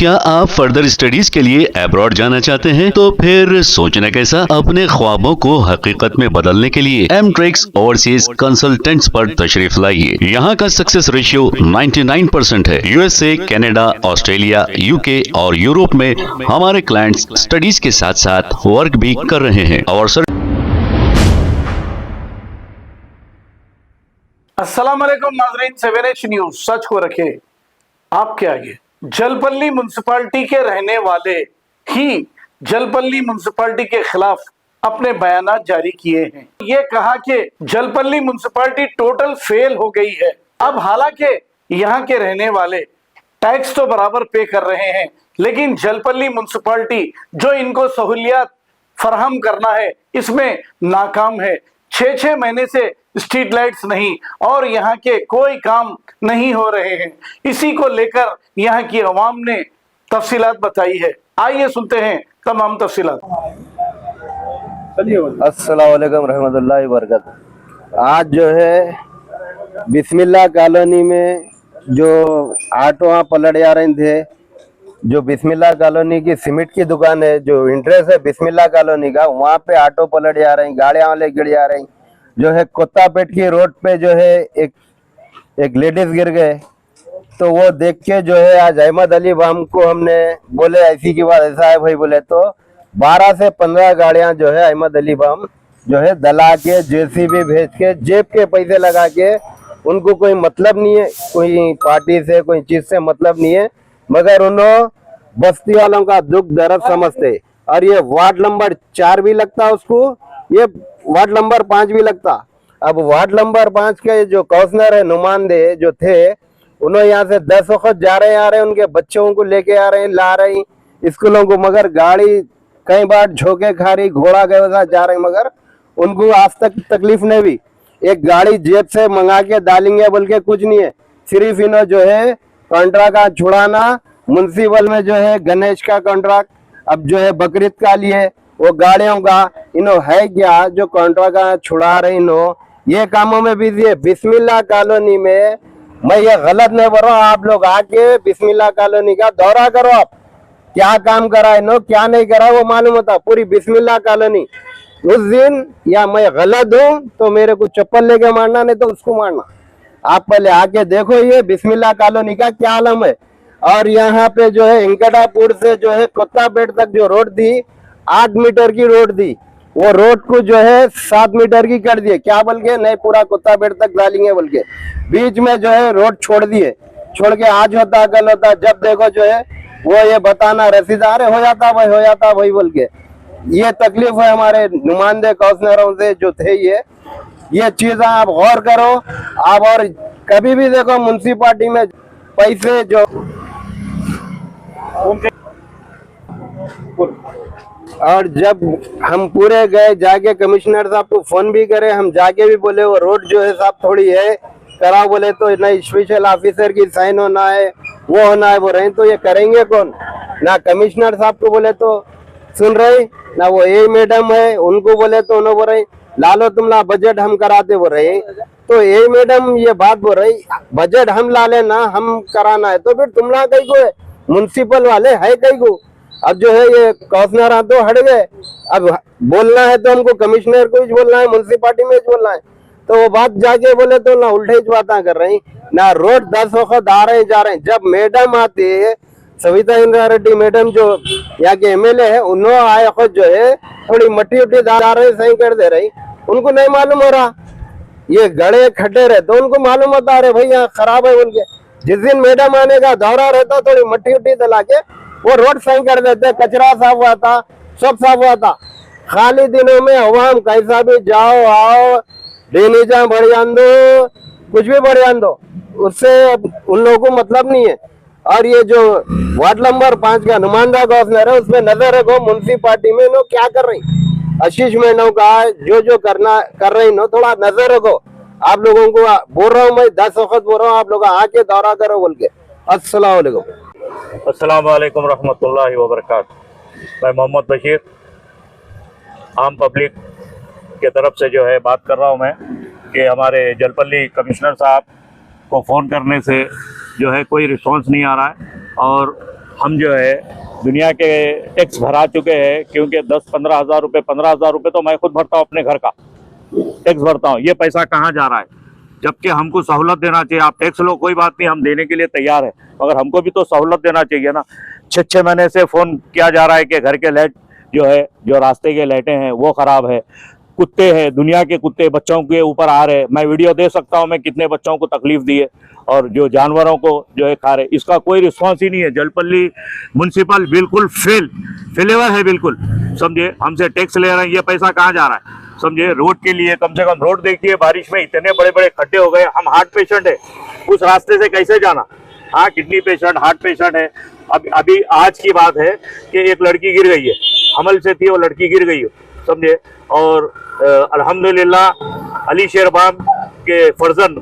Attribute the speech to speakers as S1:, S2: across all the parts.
S1: क्या आप further studies के लिए अब्रॉड जाना चाहते हैं? तो फिर सोचना कैसा, अपने ख्वाबों को हकीकत में बदलने के लिए एमट्रिक्स ओवरसीज कंसल्टेंट्स पर तशरीफ लाइए। यहाँ का सक्सेस रेशियो 99% है। यूएसए, कनाडा, ऑस्ट्रेलिया, यूके और यूरोप में हमारे क्लाइंट्स स्टडीज के साथ साथ वर्क भी कर रहे हैं और
S2: अस्सलाम वालेकुम नाज़रीन, 7H न्यूज सच को रखे आपके आगे। जलपल्ली म्युनिसिपैलिटी के रहने वाले ही जलपल्ली म्युनिसिपैलिटी के खिलाफ अपने बयानात जारी किए हैं। ये कहा कि जलपल्ली म्युनिसिपैलिटी टोटल फेल हो गई है। अब हालांकि यहाँ के रहने वाले टैक्स तो बराबर पे कर रहे हैं, लेकिन जलपल्ली म्युनिसिपैलिटी जो इनको सहूलियत फराहम करना है इसमें नाकाम है। 6-6 महीने से स्ट्रीट लाइट्स नहीं और यहाँ के कोई काम नहीं हो रहे हैं। इसी को लेकर यहाँ की अवाम ने तफसीलात बताई है। आइए सुनते हैं तमाम तफसीलात।
S3: अस्सलाम वालेकुम रहमतुल्लाहि व बरकातहू। आज जो है बिस्मिल्लाह कॉलोनी में जो ऑटो पलट जा रहे थे, जो बिस्मिल्लाह कॉलोनी की सीमेंट की दुकान है, जो इंटरेस्ट है बिस्मिल्लाह कॉलोनी का, वहाँ पे ऑटो पलट जा रहे हैं, गाड़ियाँ वाले गिर जा रहे हैं। जो है कोत्तापेट की रोड पे जो है एक लेडीज गिर गए, तो वो देख के जो है आज अहमद अली बाम को हमने बोले ऐसी की बात ऐसा है भाई, बोले तो 12 से 15 गाड़ियां जो है अहमद अली बाम जो है दला के जेसीबी भेज के जेब के पैसे लगा के, उनको कोई मतलब नहीं है, कोई पार्टी से कोई चीज से मतलब नहीं है, मगर उन्होंने बस्ती वालों का दुख दर्द समझते। और ये वार्ड नंबर 4 भी लगता उसको, ये वार्ड नंबर 5 भी लगता। अब वार्ड नंबर 5 के जो काउंसलर है, नुमाइंदे जो थे, उन्होंने यहाँ से 10 वक्त जा रहे आ रहे हैं, उनके बच्चों को लेके आ रहे हैं, ला रहे हैं स्कूलों को, मगर गाड़ी कई बार झोंके खा रही, घोड़ा गए जा रहे हैं, मगर उनको आज तक तकलीफ नहीं हुई। एक गाड़ी जेब से मंगा के डालेंगे बोल के कुछ नहीं है, सिर्फ इन्हों जो है कॉन्ट्रैक्ट का छुड़ाना। म्युनिसिपल में जो है गणेश का कॉन्ट्रैक्ट, अब जो है बकरीद का लिए वो गाड़ियों का, इन्हों है क्या जो कॉन्ट्रैक्ट का छुड़ा रहे, इन्हों ये कामों में बिजी है। बिस्मिल्लाह कॉलोनी में मैं ये गलत नहीं बोल रहा हूँ, आप लोग आके बिस्मिल्लाह कॉलोनी का दौरा करो, आप क्या काम करा इन्हों क्या नहीं करा वो मालूम होता। पूरी बिस्मिल्लाह कॉलोनी उस दिन, या मैं गलत हूँ तो मेरे को चप्पल लेके मारना, नहीं तो उसको मारना। आप पहले आके देखो ये बिस्मिल्लाह कॉलोनी का क्या आलम है। और यहाँ पे जो है इंकटापुर से जो है कोत्तापेट तक जो रोड दी, 8 मीटर की रोड दी, वो रोड को जो है 7 मीटर की कर दिए, क्या बोल के नहीं पूरा कोत्तापेट तक डालेंगे बोल के, बीच में जो है रोड छोड़ दिए, छोड़ के आज होता कल होता, जब देखो जो है वो ये बताना रसीदार हो जाता भाई बोल के। ये तकलीफ है हमारे नुमाइंदे काउंसलरों से जो थे, ये चीज आप गौर करो आप। और कभी भी देखो म्युनिसिपैलिटी में पैसे जो, और जब हम पूरे गए जाके कमिश्नर साहब को फोन भी करे, हम जाके भी बोले वो रोड जो है साहब थोड़ी है करा, बोले तो नहीं स्पेशल ऑफिसर की साइन होना है, वो होना है, वो रहे तो ये करेंगे कौन? ना कमिश्नर साहब को बोले तो सुन रहे, ना वो ए मैडम है उनको बोले तो उन्होंने बोल रहे लालो तुमला बजट हम कराते बोल रहे। तो ए मैडम ये बात बोल रही बजट हम ला लेना, हम कराना है, तो फिर तुमला कहीं को है, म्युनिसिपल वाले है कहीं को। अब जो है ये काउंसलर तो हट गए, अब बोलना है तो हमको कमिश्नर को ही बोलना है, म्युनिसिपैलिटी में ही बोलना है, तो वो बात जाके बोले तो ना उल्टे ही बातें कर रही ना। रोड 10 वक्त आ रहे जा रहे हैं। जब मैडम आती है सविता इंदिरा रेड्डी मैडम जो यहाँ के एमएलए है, उन्होंने आए खुद जो है थोड़ी मट्टी उट्टी डाल रहे सही कर दे रही, उनको नहीं मालूम हो रहा, ये गड़े खड्डे रहे तो उनको मालूम होता है भाई यहाँ खराब है बोल के। जिस दिन मैडम आने का दौरा रहता थोड़ी मट्टी उट्टी दला के वो रोड सही कर देते, कचरा साफ हुआ था, सब साफ हुआ था। खाली दिनों में अवाम कैसा भी जाओ आओ, डेनीजा बढ़ियान दो, कुछ भी बढ़ियान दो, उससे उन लोगों को मतलब नहीं है। और ये जो वार्ड नंबर 5 का नुमाइंदा काउंसलर है, उसमें नजर रखो म्युनिसिपैलिटी में नो क्या कर रही। आशीष मैडम का जो करना कर रही नो, थोड़ा नजर रखो। आप लोगों को बोल रहा हूँ मैं, 10 वक्त बोल रहा हूँ, आप लोग आके दौरा करो बोल के। अस्सलाम वालेकुम।
S4: अस्सलाम वालेकुम रहमतुल्लाहि व बरकातहू। मैं मोहम्मद बशीर आम पब्लिक के तरफ से जो है बात कर रहा हूँ मैं, कि हमारे जलपल्ली कमिश्नर साहब को फ़ोन करने से जो है कोई रिस्पॉन्स नहीं आ रहा है, और हम जो है दुनिया के टैक्स भरा चुके हैं, क्योंकि 10-15 हज़ार रुपये, 15 हज़ार रुपये तो मैं खुद भरता हूँ, अपने घर का टैक्स भरता हूँ। ये पैसा कहाँ जा रहा है? जबकि हमको सहूलत देना चाहिए। आप टैक्स लो, कोई बात नहीं, हम देने के लिए तैयार है, मगर हमको भी तो सहूलत देना चाहिए ना। 6-6 महीने से फ़ोन किया जा रहा है कि घर के लाइट जो है, जो रास्ते के लाइटें हैं वो ख़राब है। कुत्ते हैं, दुनिया के कुत्ते बच्चों के ऊपर आ रहे हैं। मैं वीडियो दे सकता हूँ मैं कितने बच्चों को तकलीफ दी है, और जो जानवरों को जो है खा रहे, इसका कोई रिस्पॉन्स ही नहीं है। जलपल्ली म्यूनसिपल बिल्कुल फेलेवर है, बिल्कुल, समझे। हमसे टैक्स ले रहे हैं, ये पैसा कहाँ जा रहा है, समझे। रोड के लिए कम से कम रोड देखिए, बारिश में इतने बड़े बड़े खड्डे हो गए। हम हार्ट पेशेंट है, उस रास्ते से कैसे जाना? हाँ, किडनी पेशेंट, हार्ट पेशेंट है। अभी आज की बात है कि एक लड़की गिर गई है, हमल से थी, वो लड़की गिर गई है, समझे। और अल्हम्दुलिल्लाह अली शेर बाम के फर्जन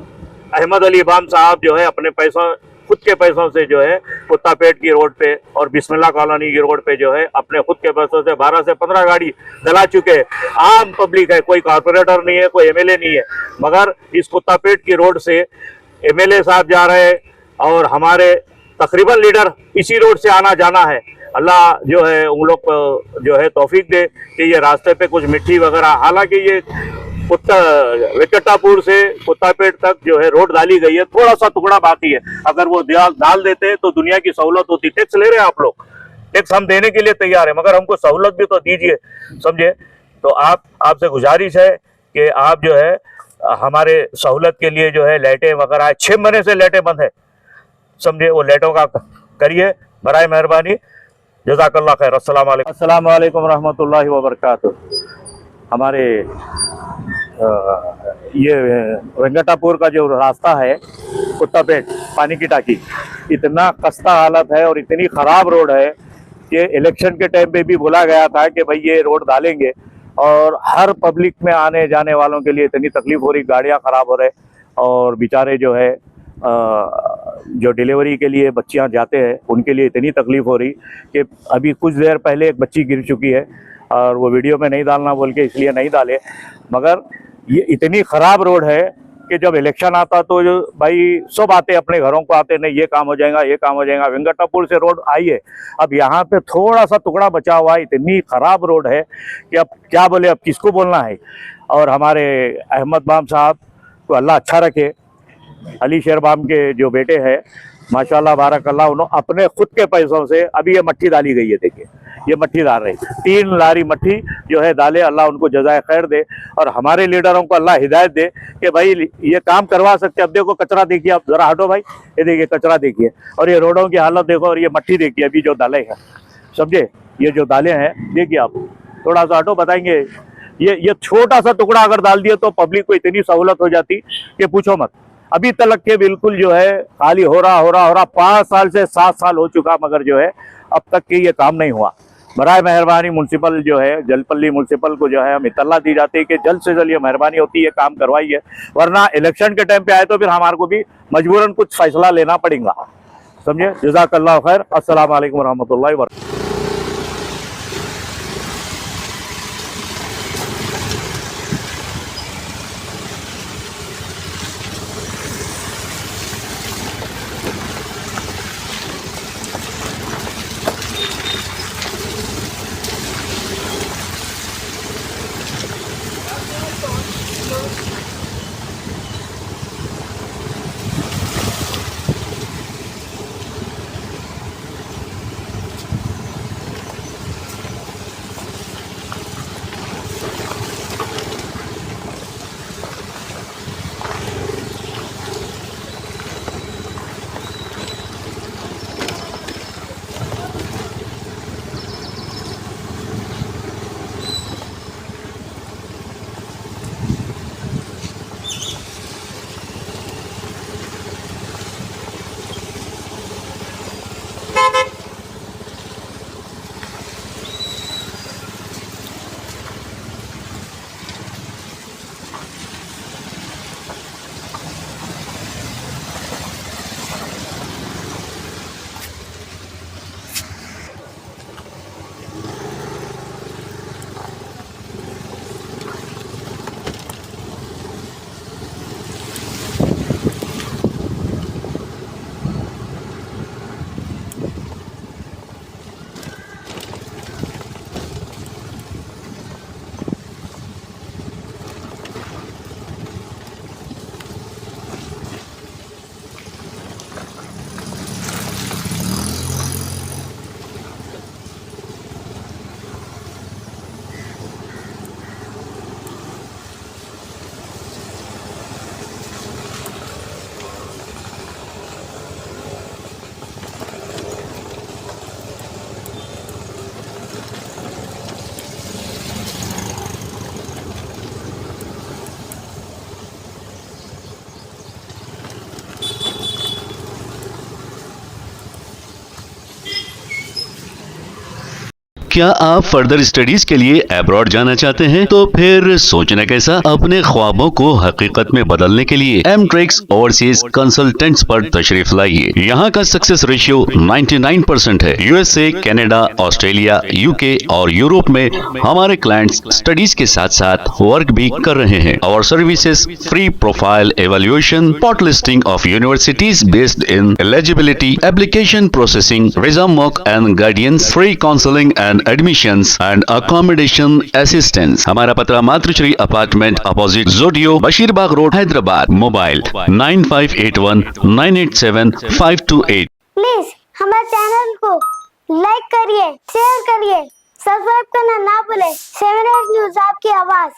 S4: अहमद अली बाम साहब जो है अपने पैसों, खुद के पैसों से जो है कुत्तापेट की रोड पे और बिस्मिल्लाह कॉलोनी की रोड पे जो है अपने खुद के पैसों से 12 से 15 गाड़ी डला चुके हैं। आम पब्लिक है, कोई कॉर्पोरेटर नहीं है, कोई एमएलए नहीं है, मगर इस कुत्तापेट की रोड से एमएलए साहब जा रहे हैं और हमारे तकरीबन लीडर इसी रोड से आना जाना है। अल्लाह जो है उन लोग को जो है तौफीक दे कि ये रास्ते पे कुछ मिट्टी वगैरह, हालांकि ये वेंकटापुर से कुत्तापेट तक जो है रोड डाली गई है, थोड़ा सा टुकड़ा बाकी है। अगर वो डाल देते तो दुनिया की सहूलत होती। टैक्स ले रहे हैं आप लोग, टैक्स हम देने के लिए तैयार है, मगर हमको सहूलत भी तो दीजिए, समझे। तो आपसे गुजारिश है कि आप जो है हमारे सहूलत के लिए जो है लाइटें वगैरह, 6 महीने से लाइटें बंद है, समझे, वो लाइटों का करिए बराए मेहरबानी। जज़ाकल्लाह खैर। अस्सलाम वालेकुम रहमतुल्लाहि व बरकातुहू। हमारे ये वेंकटापुर का जो रास्ता है कुत्तापेट पानी की टाकी, इतना खस्ता हालत है और इतनी ख़राब रोड है कि इलेक्शन के टाइम पे भी बोला गया था कि भाई ये रोड डालेंगे, और हर पब्लिक में आने जाने वालों के लिए इतनी तकलीफ हो रही, गाड़ियाँ ख़राब हो रहे, और बेचारे जो है जो डिलीवरी के लिए बच्चियां जाते हैं उनके लिए इतनी तकलीफ हो रही कि अभी कुछ देर पहले एक बच्ची गिर चुकी है, और वो वीडियो में नहीं डालना बोल के इसलिए नहीं डाले। मगर ये इतनी ख़राब रोड है कि जब इलेक्शन आता तो जो भाई सब आते अपने घरों को आते, नहीं ये काम हो जाएगा, ये काम हो जाएगा। वेंकटापुर से रोड आई है, अब यहाँ पे थोड़ा सा टुकड़ा बचा हुआ है। इतनी ख़राब रोड है कि अब क्या बोले, अब किसको बोलना है। और हमारे अहमद बाम साहब को अल्लाह अच्छा रखे, अली शेर बाम के जो बेटे हैं माशाल्लाह बारकल्लाह, उन्होंने अपने खुद के पैसों से अभी ये मट्टी डाली गई है, देखिए ये मट्टी डाल रही, 3 लारी मट्टी जो है डाले। अल्लाह उनको जज़ाए खैर दे, और हमारे लीडरों को अल्लाह हिदायत दे कि भाई ये काम करवा सकते। अब देखो कचरा देखिए, आप ज़रा हटो भाई, ये देखिए कचरा देखिए, और ये रोडों की हालत देखो, और ये मट्टी देखिए अभी जो डाले हैं, समझे, ये जो डाले हैं देखिए आप, थोड़ा सा हटो, बताएंगे। ये छोटा सा टुकड़ा अगर डाल दिया तो पब्लिक को इतनी सहूलत हो जाती कि पूछो मत। अभी तलक के बिल्कुल जो है खाली हो रहा 5 साल से 7 साल हो चुका, मगर जो है अब तक के ये काम नहीं हुआ। बराए मेहरबानी म्यूनसिपल जो है, जलपल्ली म्यूनसिपल को जो है हम इत्तला दी जाती है कि जल्द से जल्द ये मेहरबानी होती है काम करवाइए, वरना इलेक्शन के टाइम पे आए तो फिर हमारे को भी मजबूरन कुछ फैसला लेना पड़ेगा, समझे। जज़ाकल्लाह खैर। अस्सलाम वालेकुम रहमतुल्लाहि व बरकातहू।
S1: क्या आप फर्दर स्टडीज के लिए अब्रॉड जाना चाहते हैं? तो फिर सोचना कैसा? अपने ख्वाबों को हकीकत में बदलने के लिए एमट्रिक्स ओवरसीज कंसल्टेंट्स पर तशरीफ लाइए। यहाँ का सक्सेस रेशियो 99% है। यूएसए, कनाडा, ऑस्ट्रेलिया, यूके और यूरोप में हमारे क्लाइंट्स स्टडीज के साथ साथ वर्क भी कर रहे हैं। और services free profile evaluation, pot listing of universities based in eligibility, application processing, visa mock and guidance, free counselling and admissions and accommodation assistance. हमारा पता मातृश्री अपार्टमेंट अपोजिट जोडियो, Basheerbagh road, Hyderabad. Mobile 9581987528।
S5: Please हमारे चैनल को लाइक करिए, share करिए, subscribe करना ना भूले। 7 न्यूज़ आपकी आवाज।